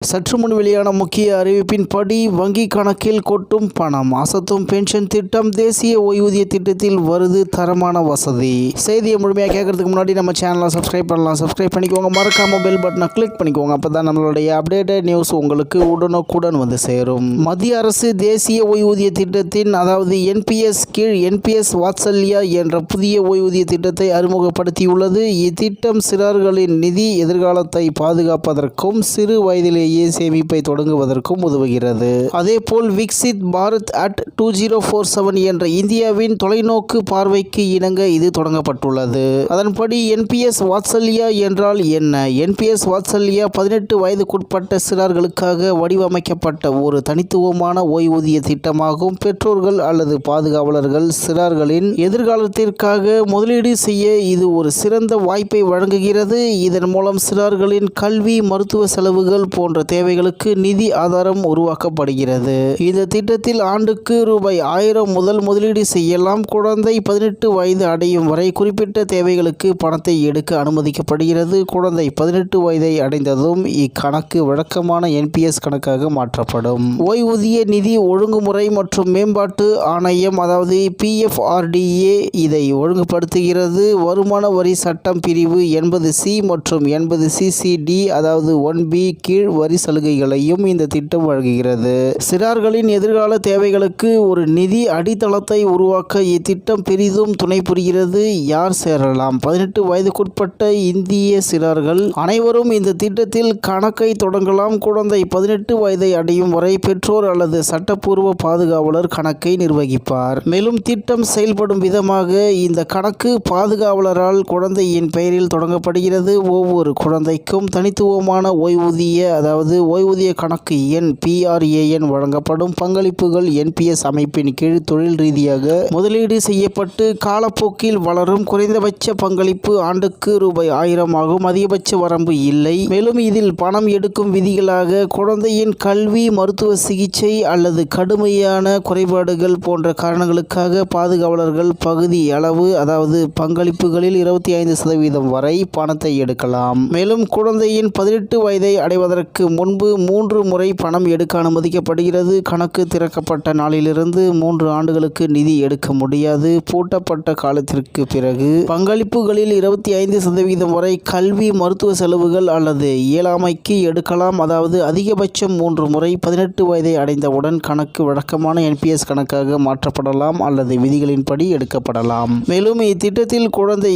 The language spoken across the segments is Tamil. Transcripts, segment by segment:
சற்று முன் வெளியான முக்கிய அறிவிப்பின்படி வங்கி கணக்கில் கொட்டும் பணம், அசத்தும் பென்ஷன் திட்டம், தேசிய ஓய்வூதிய திட்டத்தில் வருது தரமான வசதி. செய்தியை முழுமையாக கேட்கறதுக்கு முன்னாடி நம்ம சேனலை சப்ஸ்கிரைப் பண்ணலாம். சப்ஸ்கிரைப் பண்ணிக்கோங்க, மறக்காம பெல் பட்டனை கிளிக் பண்ணிக்கோங்க. அப்பதான் நம்மளுடைய அப்டேட்டட் நியூஸ் உங்களுக்கு உடனுக்குடன் வந்து சேரும். மத்திய அரசு தேசிய ஓய்வூதிய திட்டத்தின் அதாவது என்பிஎஸ் கீழ் என்பிஎஸ் வாத்சல்யா என்ற புதிய ஓய்வூதிய திட்டத்தை அறிமுகப்படுத்தியுள்ளது. இத்திட்டம் சிறார்களின் நிதி எதிர்காலத்தை பாதுகாப்பதற்கும் சிறு வயதிலேயே சேமிப்பை தொடங்குவதற்கும் உதவுகிறது. அதேபோல் விக்சித் பாரத் அட் 2047 என்ற இந்தியாவின் தொலைநோக்கு பார்வைக்கு இணங்க இது தொடங்கப்பட்டுள்ளது. அதன்படி என்பிஎஸ் வாத்சல்யா என்றால் என்ன? என்பிஎஸ் வாத்சல்யா 18 வயதுக்குட்பட்ட சிறார்களுக்காக வடிவமைக்கப்பட்ட ஒரு தனித்துவமான ஓய்வூதிய திட்டமாகும். பெற்றோர்கள் அல்லது பாதுகாவலர்கள் சிறார்களின் எதிர்காலத்திற்காக முதலீடு செய்ய இது ஒரு சிறந்த வாய்ப்பை வழங்குகிறது. இதன் மூலம் சிறார்களின் கல்வி, மருத்துவ செலவுகள் போன்ற தேவைகளுக்கு நிதி ஆதாரம் உருவாக்கப்படுகிறது. இந்த திட்டத்தில் ஆண்டுக்கு ரூபாய் 1000 முதல் முதலீடு செய்யலாம். குழந்தை 18 வயது அடையும் வரை குறிப்பிட்ட தேவைகளுக்கு பணத்தை எடுக்க அனுமதிக்கப்படுகிறது. குழந்தை 18 வயதை அடைந்ததும் இக்கணக்கு வழக்கமான என்பிஎஸ் கணக்காக மாற்றப்படும். ஓய்வூதிய நிதி ஒழுங்குமுறை மற்றும் மேம்பாட்டு ஆணையம் அதாவது PFRDA இதை ஒழுங்குபடுத்துகிறது. வருமான வரி சட்டம் பிரிவு 80C மற்றும் 80CCD அதாவது 1B கீழ் வரி சலுகைகளையும் இந்த திட்டம் வழங்குகிறது. சிறார்களின் எதிர்கால தேவைகளுக்கு ஒரு நிதி அடித்தளத்தை உருவாக்க இத்திட்டம் பெரிதும் துணை புரிகிறது. யார் சேரலாம்? 18 வயதுக்குட்பட்ட இந்திய சிறார்கள் அனைவரும் இந்த திட்டத்தில் கணக்கை தொடங்கலாம். குழந்தை 18 வயதை அடையும் வரை பெற்றோர் அல்லது சட்டப்பூர்வ பாதுகாவலர் கணக்கை நிர்வகிப்பார். மேலும் திட்டம் செயல்படும் விதமாக இந்த கணக்கு பாதுகாவலரால் குழந்தையின் பெயரில் தொடங்கப்படுகிறது. ஒவ்வொரு குழந்தைக்கும் தனித்துவமான ஓய்வூதிய அதாவது ஓய்வூதிய கணக்கு எண் PRAN வழங்கப்படும். பங்களிப்புகள் என்பிஎஸ் அமைப்பின் கீழ் தொழில் ரீதியாக முதலீடு செய்யப்பட்டு காலப்போக்கில் வளரும். குறைந்தபட்ச பங்களிப்பு ஆண்டுக்கு ரூபாய் 1000 ஆகும். அதிகபட்ச வரம்பு இல்லை. மேலும் இதில் பணம் எடுக்கும் விதிகளாக குழந்தையின் கல்வி, மருத்துவ சிகிச்சை அல்லது கடுமையான குறைபாடுகள் போன்ற காரணங்களுக்காக பாதுகாவலர்கள் பகுதி அளவு அதாவது பங்களிப்புகளில் 25% வரை பணத்தை எடுக்கலாம். மேலும் குழந்தையின் 18 வயதை அடைவதற்கு முன்பு 3 முறை பணம் எடுக்க அனுமதிக்கப்படுகிறது. கணக்கு திறக்கப்பட்ட நாளிலிருந்து 3 ஆண்டுகளுக்கு நிதி எடுக்க முடியாது. பூட்டப்பட்ட காலத்திற்கு பிறகு பங்களிப்புகளில் 25% வரை கல்வி, மருத்துவ செலவுகள் அல்லது இயலாமைக்கு எடுக்கலாம். அதாவது அதிகபட்சம் 3 முறை 18 வயதை அடைந்தவுடன் கணக்கு வழக்கமான என்பிஎஸ் கணக்காக மாற்றப்படலாம் அல்லது விதிகளின்படி எடுக்கப்படலாம். மேலும் இத்திட்டத்தில் குழந்தை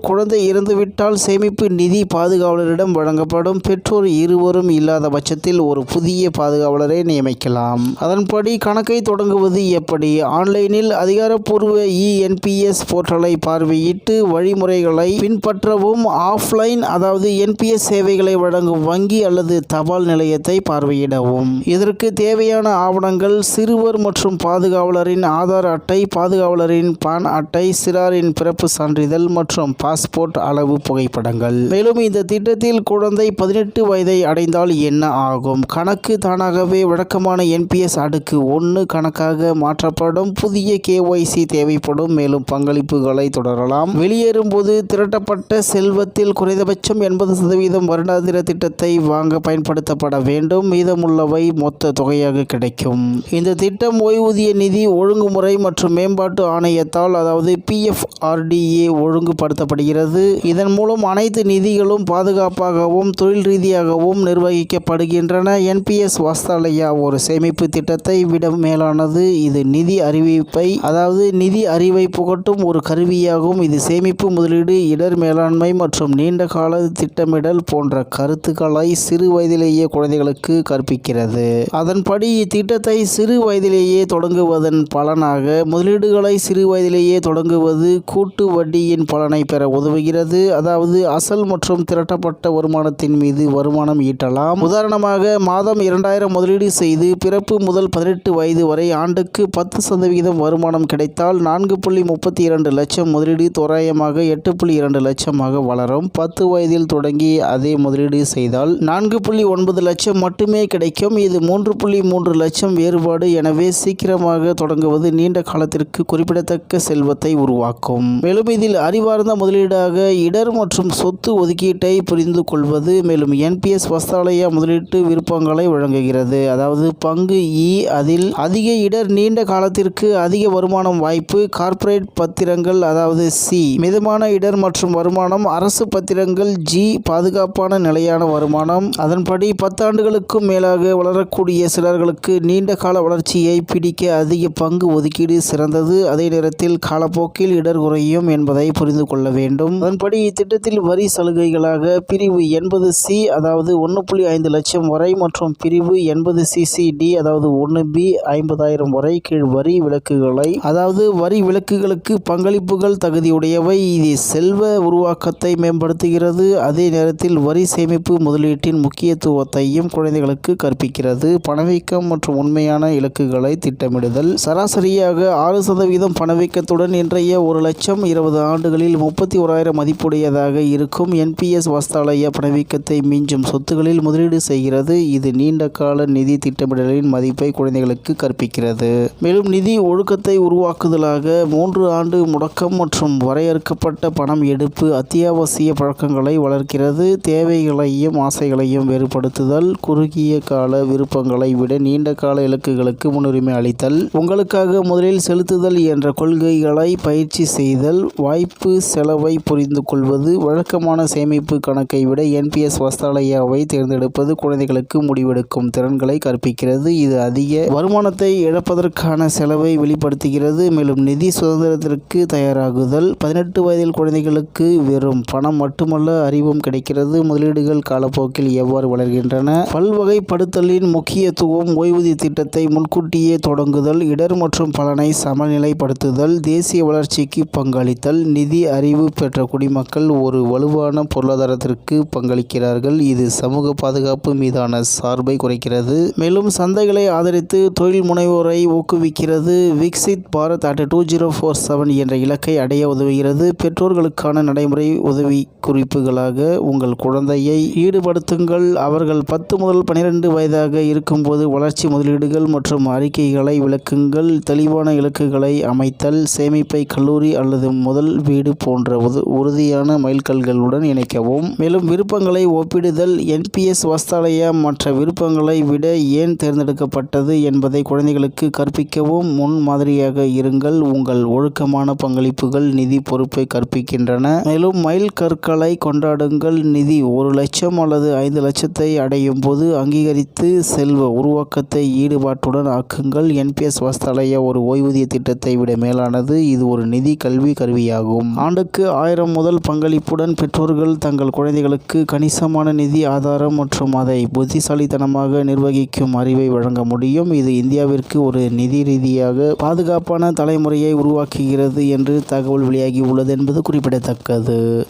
குழந்தை இறந்துவிட்டால் சேமிப்பு நிதி பாதுகாவலரிடம் வழங்கப்படும். பெற்றோர் இருவரும் இல்லாத பட்சத்தில் ஒரு புதிய பாதுகாவலரை நியமிக்கலாம். அதன்படி கணக்கை தொடங்குவது எப்படி? ஆன்லைனில் அதிகாரப்பூர்வ என்பிஎஸ் போர்ட்டலை பார்வையிட்டு வழிமுறைகளை பின்பற்றவும். ஆஃப்லைன் அதாவது என்பிஎஸ் சேவைகளை வழங்கும் வங்கி அல்லது தபால் நிலையத்தை பார்வையிடவும். இதற்கு தேவையான ஆவணங்கள் சிறுவர் மற்றும் பாதுகாவலரின் ஆதார் அட்டை, பாதுகாவலரின் பான் அட்டை, சிறாரின் பிறப்பு சான்றிதழ் மற்றும் பாஸ்போர்ட் அளவு புகைப்படங்கள். மேலும் இந்த திட்டத்தில் குழந்தை 18 வயதை அடைந்தால் என்ன ஆகும்? கணக்கு தானாகவே வழக்கமான என்பிஎஸ் அடுக்கு 1 கணக்காக மாற்றப்படும். புதிய KYC தேவைப்படும். மேலும் பங்களிப்புகளை தொடரலாம். வெளியேறும்போது திரட்டப்பட்ட செல்வத்தில் குறைந்தபட்சம் 80% வருடாந்திர திட்டத்தை வாங்க பயன்படுத்தப்பட வேண்டும். மீதமுள்ளவை மொத்த தொகையாக கிடைக்கும். இந்த திட்டம் ஓய்வூதிய நிதி ஒழுங்குமுறை மற்றும் மேம்பாட்டு ஆணையத்தால் அதாவது PFRDA ஒழுங்குபடுத்தப்படுகிறது. இதன் மூலம் அனைத்து நிதிகளும் பாதுகாப்பாகவும் தொழில் ரீதியாகவும் நிர்வகிக்கப்படுகின்றன. என்பிஎஸ் வாத்சல்யா ஒரு சேமிப்பு திட்டத்தை விட மேலானது. இது நிதி அறிவை புகட்டும் ஒரு கருவியாகும். இது சேமிப்பு, முதலீடு, இடர் மேலாண்மை மற்றும் நீண்ட கால திட்டமிடல் போன்ற கருத்துக்களை சிறு வயதிலேயே குழந்தைகளுக்கு கற்பிக்கிறது. அதன்படி இத்திட்டத்தை சிறு வயதிலேயே தொடங்குவதன் பலனாக முதலீடுகளை சிறு வயதிலேயே தொடங்குவது கூட்டு வட்டியின் பலனை பெற உதவுகிறது. அதாவது அசல் மற்றும் திரட்டப்பட்ட வருமானத்தின் மீது வருமானம் ஈட்டலாம். உதாரணமாக மாதம் 2000 முதலீடு செய்து பிறப்பு முதல் 18 வயது வரை ஆண்டுக்கு 10% வருமானம் கிடைத்தால் 4.32 லட்சம் முதலீடு தோராயமாக 8.2 லட்சமாக வளரும். 10 வயதில் தொடங்கி அதே முதலீடு செய்தால் 4.9 லட்சம் மட்டுமே கிடைக்கும். இது 3.3 லட்சம் வேறுபாடு. எனவே சீக்கிரமாக தொடங்குவது நீண்ட காலத்திற்கு குறிப்பிடத்தக்க செல்வத்தை உருவாக்கும். மேலும் இதில் அறிவார்ந்த முதலீடாக இடர் மற்றும் சொத்து ஒதுக்கீட்டை புரிந்து கொள்வது. மேலும் என்பிஎஸ் வாத்சல்யா வஸ்தாலயா முதலீட்டு விருப்பங்களை வழங்குகிறது. அதாவது பங்கு இ, அதில் அதிக இடர், நீண்ட காலத்திற்கு அதிக வருமானம் வாய்ப்பு. கார்ப்பரேட் பத்திரங்கள் அதாவது சி, மிதமான இடர் மற்றும் வருமானம். அரசு பத்திரங்கள் ஜி, பாதுகாப்பான நிலையான வருமானம். அதன்படி 10 ஆண்டுகளுக்கும் மேலாக வளரக்கூடிய சிலர்களுக்கு நீண்ட கால வளர்ச்சியை பிடிக்க அதிக பங்கு ஒதுக்கீடு சிறந்தது. அதே நேரத்தில் காலப்போக்கில் இடர் குறையும் என்பதை புரிந்து கொள்ள வேண்டும். அதன்படி இத்திட்டத்தில் வரி சலுகைகளாக பிரிவு 80C அதாவது 1.5 லட்சம் வரை மற்றும் பிரிவு 80CC-D அதாவது 1B 50,000 வரை கீழ் வரி விலக்குகளை அதாவது வரி விலக்குகளுக்கு பங்களிப்புகள் தகுதியுடையவை. இது செல்வ உருவாக்கத்தை மேம்படுத்துகிறது. அதே நேரத்தில் வரி சேமிப்பு முதலீட்டின் முக்கியத்துவத்தையும் குழந்தைகளுக்கு கற்பிக்கிறது. பணவீக்கம் மற்றும் உண்மையான இலக்குகளை திட்டமிடுதல். சராசரியாக 6% பணவீக்கத்துடன் இன்றைய 1 லட்சம் 20 ஆண்டுகளில் 31,000 மதிப்புடையதாக இருக்கும். NPS வஸ்தாலயா பணவீக்கத்தை மிஞ்சும் சொத்துகளில் முதலீடு செய்கிறது. இது நீண்ட கால நிதி திட்டமிடலின் மதிப்பை குழந்தைகளுக்கு கற்பிக்கிறது. மேலும் நிதி ஒழுக்கத்தை உருவாக்குதலாக 3 ஆண்டு முடக்கம் மற்றும் வரையறுக்கப்பட்ட பணம் எடுப்பு அத்தியாவசிய பழக்கங்களை வளர்க்கிறது. தேவைகளையும் ஆசைகளையும் வேறுபடுத்துதல். குறுகிய கால விருப்பங்களை விட நீண்ட கால இலக்குகளுக்கு முன்னுரிமை அளித்தல். உங்களுக்காக முதலில் செலுத்துதல் என்ற கொள்கைகளை பயிற்சி செய்தல். வாய்ப்பு செலவை புரிந்து கொள்வது. வழக்கமான சேமிப்பு கணக்கை விட NPS வஸ்தாலயாவை தேர்ந்தெடுப்பது குழந்தைகளுக்கு முடிவெடுக்கும் திறன்களை கற்பிக்கிறது. இது அதிக வருமானத்தை இழப்பதற்கான செலவை வெளிப்படுத்துகிறது. மேலும் நிதி சுதந்திரத்திற்கு தயாராகுதல். 18 வயதில் குழந்தைகளுக்கு வெறும் பணம் மட்டுமல்ல, அறிவும் கிடைக்கிறது. முதலீடுகள் காலப்போக்கில் எவ்வாறு வளர்கின்றன. பல்வகைப்படுத்தலின் முக்கியத்துவம். ஓய்வூதிய திட்டத்தை முன்கூட்டியே தொடங்குதல். இடர் மற்றும் பலனை சமநிலைப்படுத்துதல். தேசிய வளர்ச்சிக்கு பங்களித்தல். நிதி அறிவு பெற்ற குடிமக்கள் ஒரு வலுவான பொருளாதாரத்திற்கு பங்களிக்கிறார்கள். இது சமூக பாதுகாப்பு மீதான சார்பை குறைக்கிறது. மேலும் சந்தைகளை ஆதரித்து தொழில் முனைவோரை ஊக்குவிக்கிறது. விக்சித் பாரத் at 2047 என்ற இலக்கை அடைய உதவுகிறது. பெற்றோர்களுக்கான நடைமுறை உதவி குறிப்புகளாக உங்கள் குழந்தையை ஈடுபடுத்துங்கள். அவர்கள் 10 முதல் 12 வயதாக இருக்கும்போது வளர்ச்சி முதலீடுகள் மற்றும் அறிக்கைகளை விளக்குங்கள். தெளிவான இலக்குகளை அமைத்தல். சேமிப்பை கல்லூரி அல்லது முதல் வீடு போன்ற உறுதியான மைல்கல்களுடன் இணைக்கவும். மேலும் விருப்பங்களை ஒப்பிடுதல். NPS வஸ்தாலயா மற்ற விருப்பங்களை விட ஏன் தேர்ந்தெடுக்கப்பட்டது என்பதை குழந்தைகளுக்கு கற்பிக்கவும். முன் மாதிரியாக இருங்கள். உங்கள் ஒழுக்கமான பங்களிப்புகள் நிதி பொறுப்பை கற்பிக்கின்றன. மேலும் மைல் கற்களை கொண்டாடுங்கள். நிதி 1 லட்சம் அல்லது 5 லட்சத்தை அடையும் போது அங்கீகரித்து செல்வ உருவாக்கத்தை ஈடுபாட்டுடன் ஆக்குங்கள். NPS வஸ்தாலயா ஒரு ஓய்வூதிய திட்டத்தை விட மேலானது. இது ஒரு நிதி கல்வி கருவியாகும். ஆண்டுக்கு 1000 முதல் பங்களிப்புடன் பெற்றோர்கள் தங்கள் குழந்தைகளுக்கு கணிசமான நிதி ஆதாரம் மற்றும் அதை புத்திசாலித்தனமாக நிர்வகிக்கும் அறிவை வழங்க முடியும். இது இந்தியாவிற்கு ஒரு நிதி ரீதியாக பாதுகாப்பான தலைமுறையை உருவாக்குகிறது என்று தகவல் வெளியாகி உள்ளது என்பது குறிப்பிடத்தக்கது.